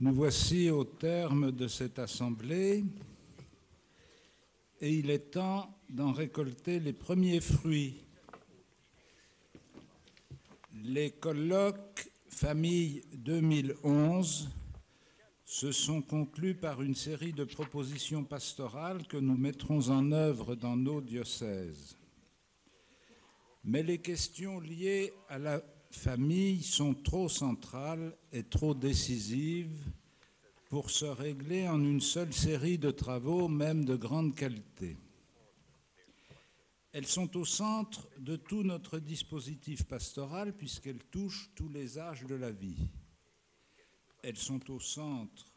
Nous voici au terme de cette assemblée et il est temps d'en récolter les premiers fruits. Les colloques Famille 2011 se sont conclus par une série de propositions pastorales que nous mettrons en œuvre dans nos diocèses. Mais les questions liées à la famille sont trop centrales et trop décisives pour se régler en une seule série de travaux, même de grande qualité. Elles sont au centre de tout notre dispositif pastoral puisqu'elles touchent tous les âges de la vie. Elles sont au centre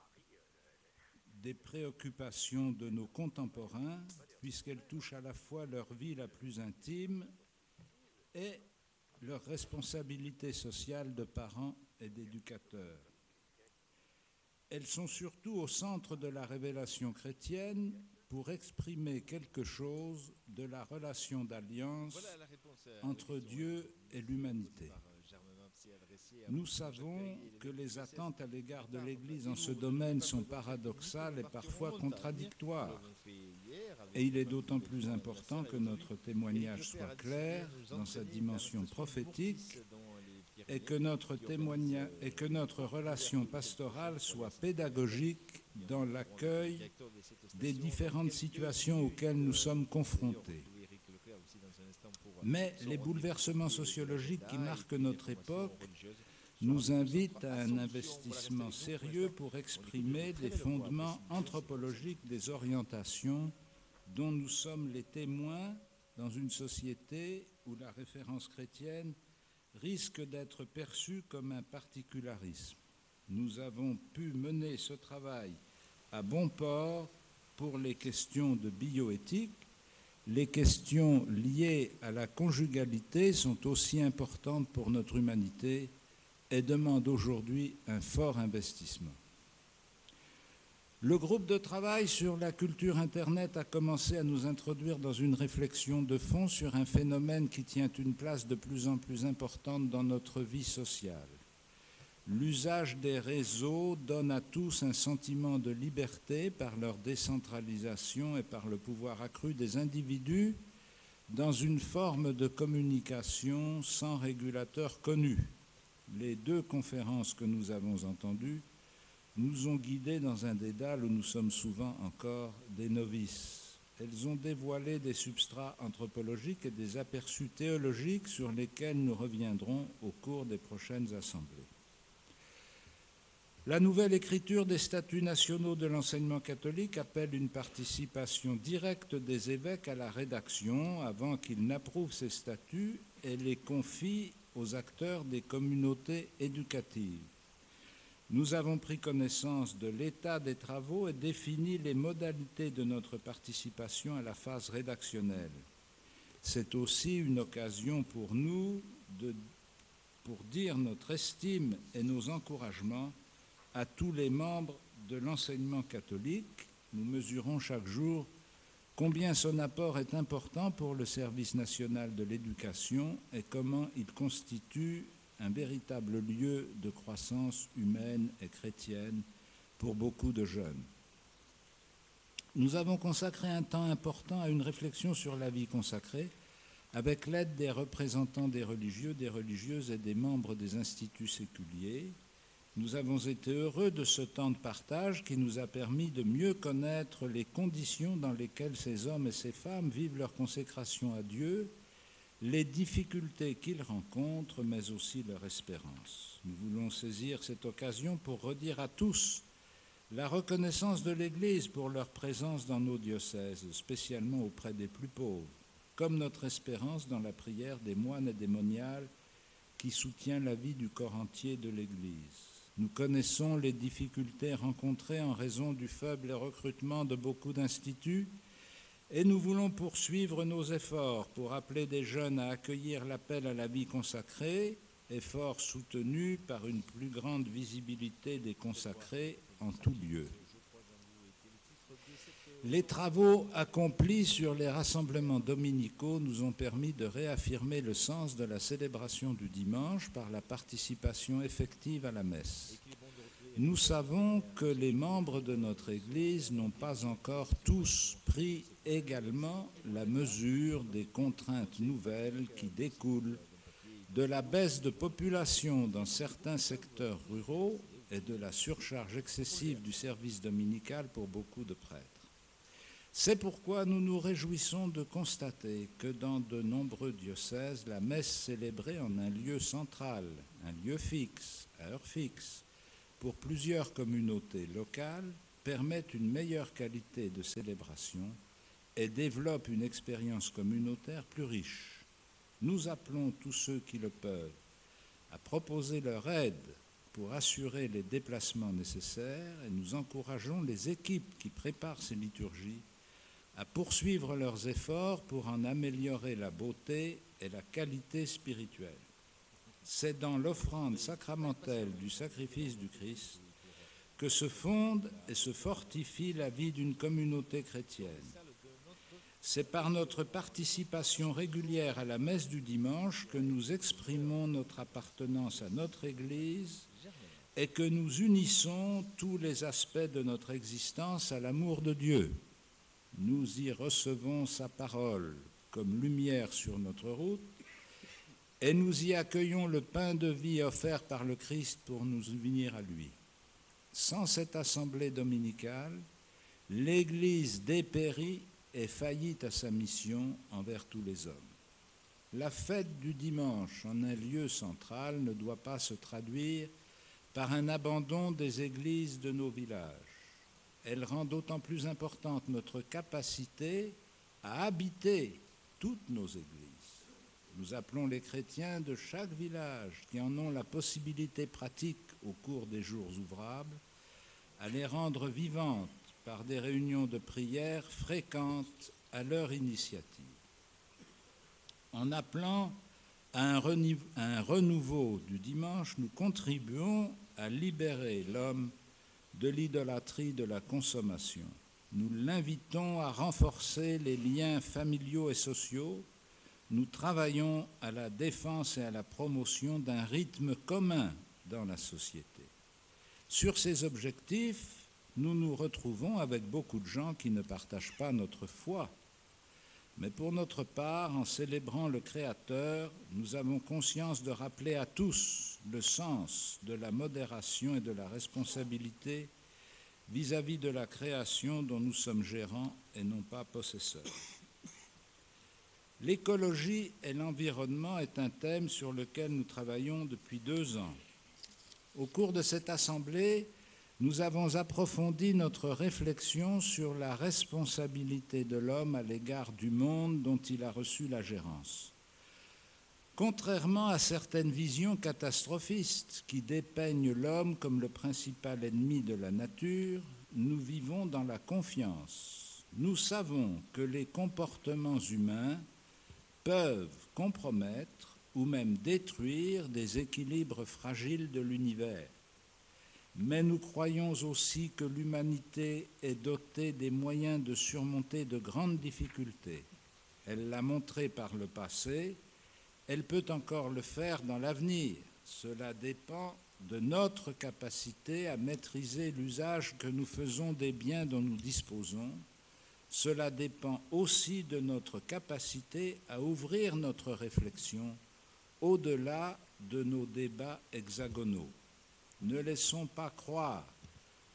des préoccupations de nos contemporains puisqu'elles touchent à la fois leur vie la plus intime et leur responsabilité sociale de parents et d'éducateurs. Elles sont surtout au centre de la révélation chrétienne pour exprimer quelque chose de la relation d'alliance entre Dieu et l'humanité. Nous savons que les attentes à l'égard de l'Église en ce domaine sont paradoxales et parfois contradictoires. Et il est d'autant plus important que notre témoignage soit clair dans sa dimension prophétique et que notre relation pastorale soit pédagogique dans l'accueil des différentes situations auxquelles nous sommes confrontés. Mais les bouleversements sociologiques qui marquent notre époque nous invitent à un investissement sérieux pour exprimer les fondements anthropologiques des orientations dont nous sommes les témoins dans une société où la référence chrétienne risque d'être perçue comme un particularisme. Nous avons pu mener ce travail à bon port pour les questions de bioéthique. Les questions liées à la conjugalité sont aussi importantes pour notre humanité et demandent aujourd'hui un fort investissement. Le groupe de travail sur la culture Internet a commencé à nous introduire dans une réflexion de fond sur un phénomène qui tient une place de plus en plus importante dans notre vie sociale. L'usage des réseaux donne à tous un sentiment de liberté par leur décentralisation et par le pouvoir accru des individus dans une forme de communication sans régulateur connu. Les deux conférences que nous avons entendues nous ont guidés dans un dédale où nous sommes souvent encore des novices. Elles ont dévoilé des substrats anthropologiques et des aperçus théologiques sur lesquels nous reviendrons au cours des prochaines assemblées. La nouvelle écriture des statuts nationaux de l'enseignement catholique appelle une participation directe des évêques à la rédaction avant qu'ils n'approuvent ces statuts et les confient aux acteurs des communautés éducatives. Nous avons pris connaissance de l'état des travaux et défini les modalités de notre participation à la phase rédactionnelle. C'est aussi une occasion pour nous pour dire notre estime et nos encouragements à tous les membres de l'enseignement catholique. Nous mesurons chaque jour combien son apport est important pour le service national de l'éducation et comment il constitue un véritable lieu de croissance humaine et chrétienne pour beaucoup de jeunes. Nous avons consacré un temps important à une réflexion sur la vie consacrée avec l'aide des représentants des religieux, des religieuses et des membres des instituts séculiers. Nous avons été heureux de ce temps de partage qui nous a permis de mieux connaître les conditions dans lesquelles ces hommes et ces femmes vivent leur consécration à Dieu, les difficultés qu'ils rencontrent, mais aussi leur espérance. Nous voulons saisir cette occasion pour redire à tous la reconnaissance de l'Église pour leur présence dans nos diocèses, spécialement auprès des plus pauvres, comme notre espérance dans la prière des moines et des moniales qui soutient la vie du corps entier de l'Église. Nous connaissons les difficultés rencontrées en raison du faible recrutement de beaucoup d'instituts et nous voulons poursuivre nos efforts pour appeler des jeunes à accueillir l'appel à la vie consacrée, effort soutenu par une plus grande visibilité des consacrés en tout lieu. Les travaux accomplis sur les rassemblements dominicaux nous ont permis de réaffirmer le sens de la célébration du dimanche par la participation effective à la messe. Nous savons que les membres de notre Église n'ont pas encore tous pris également la mesure des contraintes nouvelles qui découlent de la baisse de population dans certains secteurs ruraux et de la surcharge excessive du service dominical pour beaucoup de prêtres. C'est pourquoi nous nous réjouissons de constater que dans de nombreux diocèses, la messe célébrée en un lieu central, un lieu fixe, à heure fixe, pour plusieurs communautés locales, permet une meilleure qualité de célébration et développe une expérience communautaire plus riche. Nous appelons tous ceux qui le peuvent à proposer leur aide pour assurer les déplacements nécessaires et nous encourageons les équipes qui préparent ces liturgies à poursuivre leurs efforts pour en améliorer la beauté et la qualité spirituelle. C'est dans l'offrande sacramentelle du sacrifice du Christ que se fonde et se fortifie la vie d'une communauté chrétienne. C'est par notre participation régulière à la messe du dimanche que nous exprimons notre appartenance à notre Église et que nous unissons tous les aspects de notre existence à l'amour de Dieu. Nous y recevons sa parole comme lumière sur notre route et nous y accueillons le pain de vie offert par le Christ pour nous unir à lui. Sans cette assemblée dominicale, l'Église dépérit et faillit à sa mission envers tous les hommes. La fête du dimanche en un lieu central ne doit pas se traduire par un abandon des églises de nos villages. Elle rend d'autant plus importante notre capacité à habiter toutes nos églises. Nous appelons les chrétiens de chaque village qui en ont la possibilité pratique au cours des jours ouvrables à les rendre vivantes par des réunions de prière fréquentes à leur initiative. En appelant à un renouveau du dimanche, nous contribuons à libérer l'homme de l'idolâtrie de la consommation. Nous l'invitons à renforcer les liens familiaux et sociaux. Nous travaillons à la défense et à la promotion d'un rythme commun dans la société. Sur ces objectifs, nous nous retrouvons avec beaucoup de gens qui ne partagent pas notre foi. Mais pour notre part, en célébrant le Créateur, nous avons conscience de rappeler à tous le sens de la modération et de la responsabilité vis-à-vis de la création dont nous sommes gérants et non pas possesseurs. L'écologie et l'environnement est un thème sur lequel nous travaillons depuis 2 ans. Au cours de cette assemblée, nous avons approfondi notre réflexion sur la responsabilité de l'homme à l'égard du monde dont il a reçu la gérance. Contrairement à certaines visions catastrophistes qui dépeignent l'homme comme le principal ennemi de la nature, nous vivons dans la confiance. Nous savons que les comportements humains peuvent compromettre ou même détruire des équilibres fragiles de l'univers. Mais nous croyons aussi que l'humanité est dotée des moyens de surmonter de grandes difficultés. Elle l'a montré par le passé, elle peut encore le faire dans l'avenir. Cela dépend de notre capacité à maîtriser l'usage que nous faisons des biens dont nous disposons. Cela dépend aussi de notre capacité à ouvrir notre réflexion au-delà de nos débats hexagonaux. Ne laissons pas croire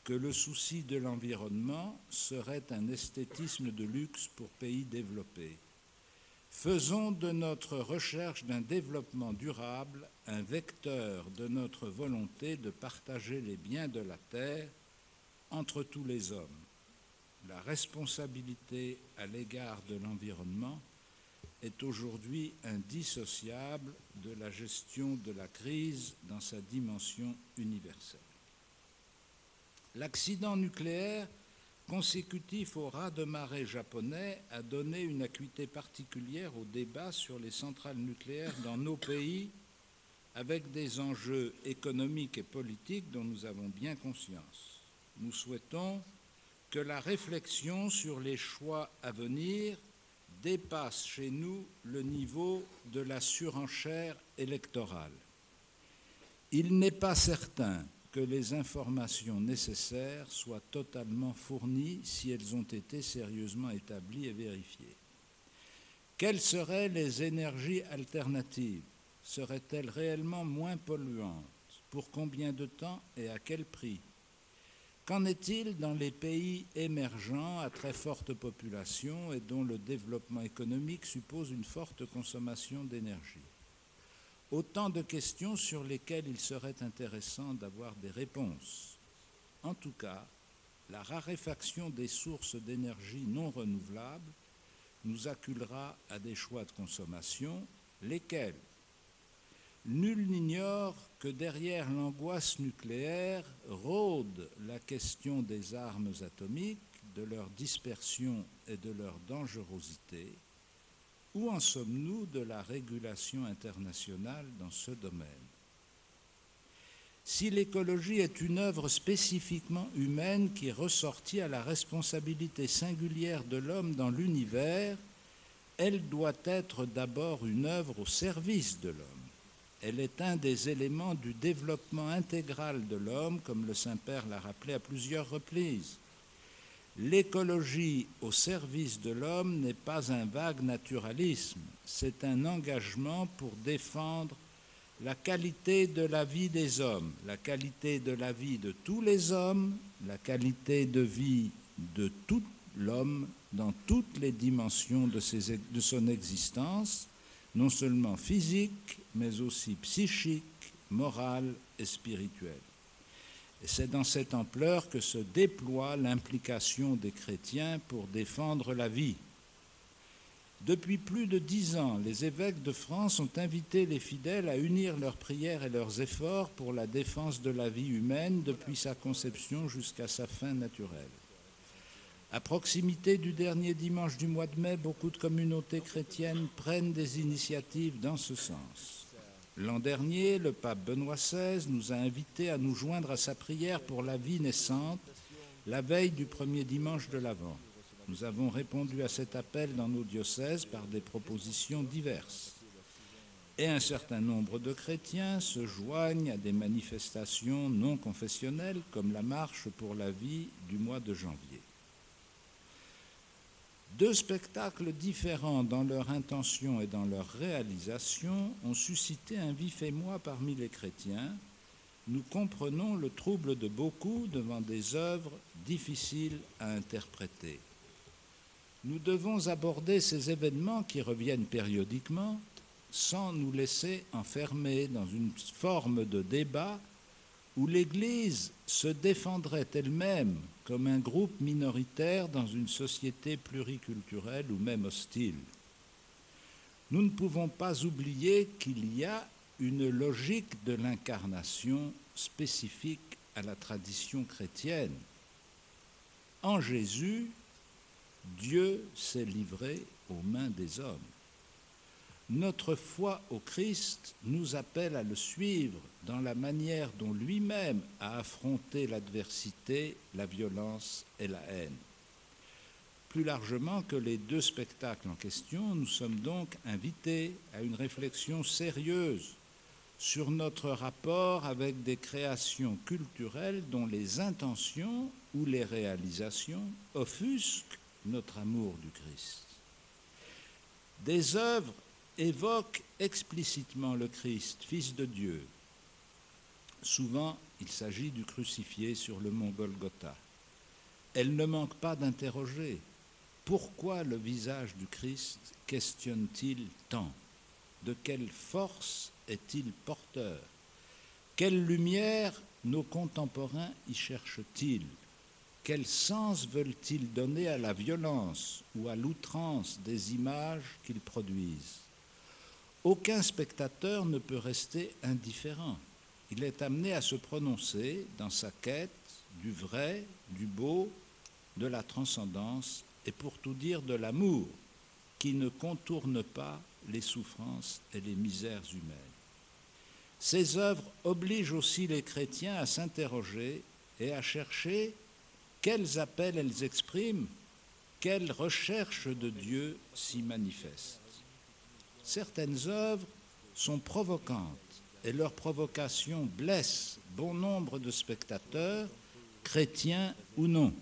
que le souci de l'environnement serait un esthétisme de luxe pour pays développés. Faisons de notre recherche d'un développement durable un vecteur de notre volonté de partager les biens de la terre entre tous les hommes. La responsabilité à l'égard de l'environnement est aujourd'hui indissociable de la gestion de la crise dans sa dimension universelle. L'accident nucléaire consécutif au raz-de-marée japonais a donné une acuité particulière au débat sur les centrales nucléaires dans nos pays, avec des enjeux économiques et politiques dont nous avons bien conscience. Nous souhaitons que la réflexion sur les choix à venir dépasse chez nous le niveau de la surenchère électorale. Il n'est pas certain que les informations nécessaires soient totalement fournies si elles ont été sérieusement établies et vérifiées. Quelles seraient les énergies alternatives? Seraient-elles réellement moins polluantes? Pour combien de temps et à quel prix? Qu'en est-il dans les pays émergents à très forte population et dont le développement économique suppose une forte consommation d'énergie? Autant de questions sur lesquelles il serait intéressant d'avoir des réponses. En tout cas, la raréfaction des sources d'énergie non renouvelables nous acculera à des choix de consommation, lesquels? Nul n'ignore que derrière l'angoisse nucléaire rôde la question des armes atomiques, de leur dispersion et de leur dangerosité. Où en sommes-nous de la régulation internationale dans ce domaine? Si l'écologie est une œuvre spécifiquement humaine qui ressortit à la responsabilité singulière de l'homme dans l'univers, elle doit être d'abord une œuvre au service de l'homme. Elle est un des éléments du développement intégral de l'homme, comme le Saint-Père l'a rappelé à plusieurs reprises. L'écologie au service de l'homme n'est pas un vague naturalisme, c'est un engagement pour défendre la qualité de la vie des hommes, la qualité de la vie de tous les hommes, la qualité de vie de tout l'homme dans toutes les dimensions de son existence, non seulement physique, mais aussi psychique, morale et spirituelle. Et c'est dans cette ampleur que se déploie l'implication des chrétiens pour défendre la vie. Depuis plus de 10 ans, les évêques de France ont invité les fidèles à unir leurs prières et leurs efforts pour la défense de la vie humaine depuis sa conception jusqu'à sa fin naturelle. À proximité du dernier dimanche du mois de mai, beaucoup de communautés chrétiennes prennent des initiatives dans ce sens. L'an dernier, le pape Benoît XVI nous a invités à nous joindre à sa prière pour la vie naissante, la veille du premier dimanche de l'Avent. Nous avons répondu à cet appel dans nos diocèses par des propositions diverses. Et un certain nombre de chrétiens se joignent à des manifestations non confessionnelles comme la marche pour la vie du mois de janvier. Deux spectacles différents dans leur intention et dans leur réalisation ont suscité un vif émoi parmi les chrétiens. Nous comprenons le trouble de beaucoup devant des œuvres difficiles à interpréter. Nous devons aborder ces événements qui reviennent périodiquement sans nous laisser enfermer dans une forme de débat où l'Église se défendrait elle-même comme un groupe minoritaire dans une société pluriculturelle ou même hostile. Nous ne pouvons pas oublier qu'il y a une logique de l'incarnation spécifique à la tradition chrétienne. En Jésus, Dieu s'est livré aux mains des hommes. Notre foi au Christ nous appelle à le suivre dans la manière dont lui-même a affronté l'adversité, la violence et la haine. Plus largement que les deux spectacles en question, nous sommes donc invités à une réflexion sérieuse sur notre rapport avec des créations culturelles dont les intentions ou les réalisations offusquent notre amour du Christ. Des œuvres évoquent explicitement le Christ, Fils de Dieu. Souvent, il s'agit du crucifié sur le mont Golgotha. Elles ne manquent pas d'interroger. Pourquoi le visage du Christ questionne-t-il tant? De quelle force est-il porteur? Quelle lumière nos contemporains y cherchent-ils? Quel sens veulent-ils donner à la violence ou à l'outrance des images qu'ils produisent? Aucun spectateur ne peut rester indifférent. Il est amené à se prononcer dans sa quête du vrai, du beau, de la transcendance et pour tout dire de l'amour qui ne contourne pas les souffrances et les misères humaines. Ces œuvres obligent aussi les chrétiens à s'interroger et à chercher quels appels elles expriment, quelle recherche de Dieu s'y manifeste. Certaines œuvres sont provocantes et leur provocation blesse bon nombre de spectateurs, chrétiens ou non.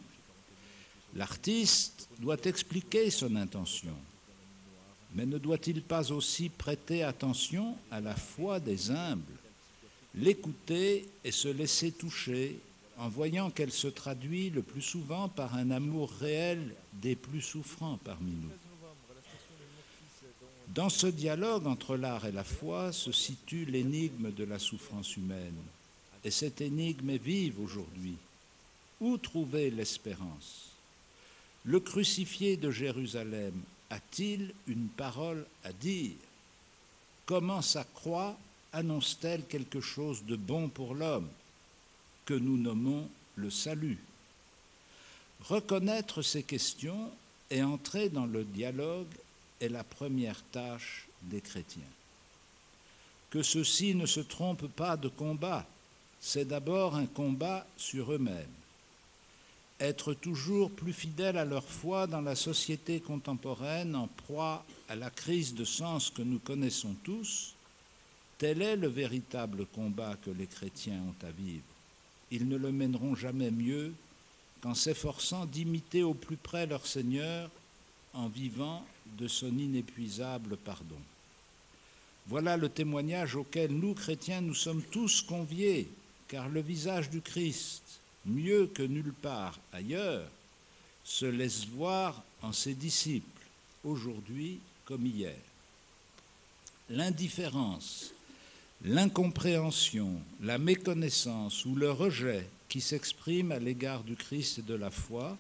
L'artiste doit expliquer son intention, mais ne doit-il pas aussi prêter attention à la foi des humbles, l'écouter et se laisser toucher en voyant qu'elle se traduit le plus souvent par un amour réel des plus souffrants parmi nous. Dans ce dialogue entre l'art et la foi se situe l'énigme de la souffrance humaine. Et cette énigme est vive aujourd'hui. Où trouver l'espérance ? Le crucifié de Jérusalem a-t-il une parole à dire ? Comment sa croix annonce-t-elle quelque chose de bon pour l'homme, que nous nommons le salut ? Reconnaître ces questions et entrer dans le dialogue est la première tâche des chrétiens. Que ceux-ci ne se trompent pas de combat, c'est d'abord un combat sur eux-mêmes. Être toujours plus fidèles à leur foi dans la société contemporaine en proie à la crise de sens que nous connaissons tous, tel est le véritable combat que les chrétiens ont à vivre. Ils ne le mèneront jamais mieux qu'en s'efforçant d'imiter au plus près leur Seigneur en vivant de son inépuisable pardon. Voilà le témoignage auquel nous, chrétiens, nous sommes tous conviés, car le visage du Christ, mieux que nulle part ailleurs, se laisse voir en ses disciples, aujourd'hui comme hier. L'indifférence, l'incompréhension, la méconnaissance ou le rejet qui s'expriment à l'égard du Christ et de la foi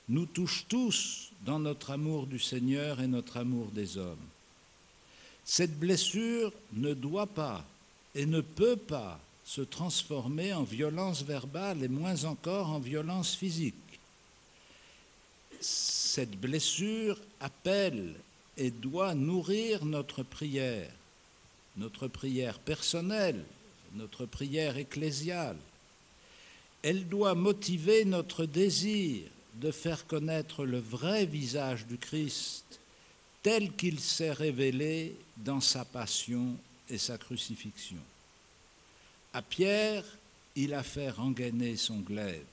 nous touchent tous dans notre amour du Seigneur et notre amour des hommes. Cette blessure ne doit pas et ne peut pas se transformer en violence verbale et moins encore en violence physique. Cette blessure appelle et doit nourrir notre prière personnelle, notre prière ecclésiale. Elle doit motiver notre désir de faire connaître le vrai visage du Christ tel qu'il s'est révélé dans sa passion et sa crucifixion. À Pierre, il a fait rengainer son glaive.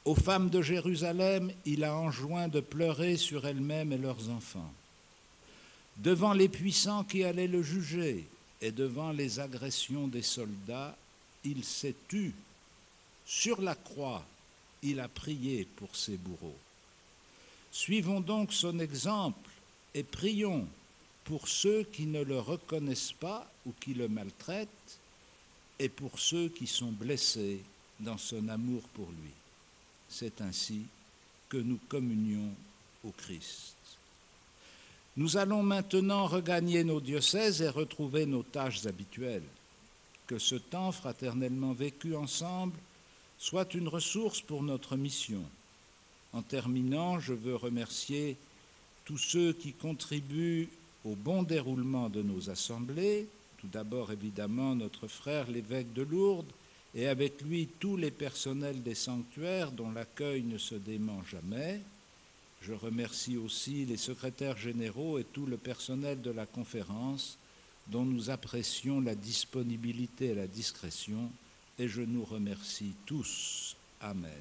Aux femmes de Jérusalem, il a enjoint de pleurer sur elles-mêmes et leurs enfants. Devant les puissants qui allaient le juger et devant les agressions des soldats, il s'est tu. Sur la croix, il a prié pour ses bourreaux. Suivons donc son exemple et prions pour ceux qui ne le reconnaissent pas ou qui le maltraitent et pour ceux qui sont blessés dans son amour pour lui. C'est ainsi que nous communions au Christ. Nous allons maintenant regagner nos diocèses et retrouver nos tâches habituelles. Que ce temps fraternellement vécu ensemble soit une ressource pour notre mission. En terminant, je veux remercier tous ceux qui contribuent au bon déroulement de nos assemblées. Tout d'abord, évidemment, notre frère l'évêque de Lourdes et avec lui tous les personnels des sanctuaires dont l'accueil ne se dément jamais. Je remercie aussi les secrétaires généraux et tout le personnel de la conférence dont nous apprécions la disponibilité et la discrétion, et je nous remercie tous. Amen.